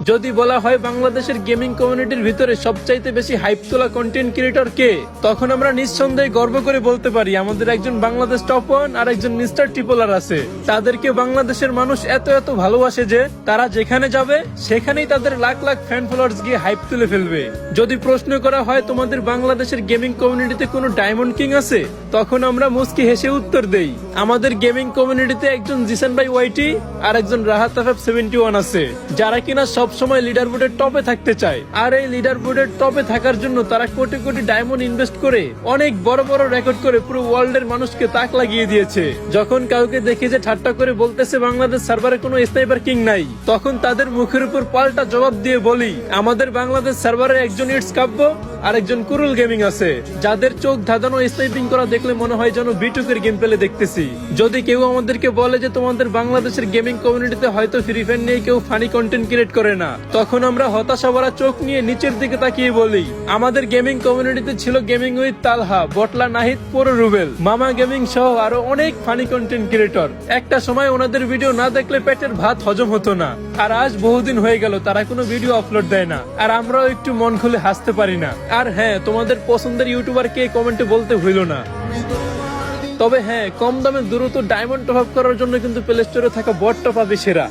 যদি বলা হয় বাংলাদেশের গেমিং কমিউনিটির ভিতরে সবচাইতে বেশি হাইপ তোলা কন্টেন্ট ক্রিয়েটর কে, তখন আমরা নিঃসন্দেহে গর্ব করে বলতে পারি আমাদের একজন বাংলাদেশ টপ 1 আর একজন মিস্টার ট্রিপলার আছে। তাদেরকে বাংলাদেশের মানুষ এত এত ভালোবাসে যে তারা যেখানে যাবে সেখানেই তাদের লাখ লাখ ফ্যান ফলোয়ার্স গিয়ে হাইপ তুলে ফেলবে। যদি প্রশ্ন করা হয় তোমাদের বাংলাদেশের গেমিং কমিউনিটিতে কোনো ডায়মন্ড কিং আছে, তখন আমরা মুস্কি হেসে উত্তর দেই আমাদের গেমিং কমিউনিটিতে একজন জিসান ভাই ওয়াইটি আর একজন রাহাত আফেফ 71 আছে, যারা কিনা সব সময় লিডার বোর্ডের টপে থাকতে চায়। আর এই লিডার বোর্ডের টপে থাকার জন্য তারা কোটি কোটি ডায়মন্ড ইনভেস্ট করে অনেক বড় বড় রেকর্ড করে পুরো ওয়ার্ল্ডের মানুষকে তাক লাগিয়ে দিয়েছে। যখন কাউকে দেখে যে ঠাট্টা করে বলতেছে বাংলাদেশ সার্ভারে কোনো স্নাইপার কিং নাই, তখন তাদের মুখের উপর পাল্টা জবাব দিয়ে বলি আমাদের বাংলাদেশ সার্ভারে একজন ইটস কাব্য আর একজন কুরুল গেমিং আছে, যাদের চোখ ধাঁধানো স্নাইপিং করা দেখলে মনে হয় যেন বিটুকের গেম প্লে দেখতেছি। যদি কেউ আমাদেরকে বলে যে তোমাদের বাংলাদেশের গেমিং কমিউনিটিতে হয়তো ফ্রি ফায়ার নিয়ে কেউ ফানি কন্টেন্ট ক্রিয়েট করে না, তখন আমরা হতাশা ভরা চোখ নিয়ে নিচের দিকে তাকিয়ে বলি আমাদের গেমিং কমিউনিটিতে ছিল গেমিং উইথ তালহা, বটলা নাহিদ, পুরো রুবেল, মামা গেমিং সহ আরো অনেক ফানি কন্টেন্ট ক্রিয়েটর। একটা সময় ওনাদের ভিডিও না দেখলে পেটের ভাত হজম হতো না, আর আজ বহুদিন হয়ে গেল তারা কোনো ভিডিও আপলোড দেয় না, আর আমরাও একটু মন খুলে হাসতে পারি না। আর হ্যাঁ, তোমাদের পছন্দের ইউটিউবার কে কমেন্টে বলতে হইল না। তবে হ্যাঁ, কম দামে দ্রুত ডায়মন্ড টপ আপ করার জন্য কিন্তু প্লে স্টোরে থাকা বট টপ আপই সেরা।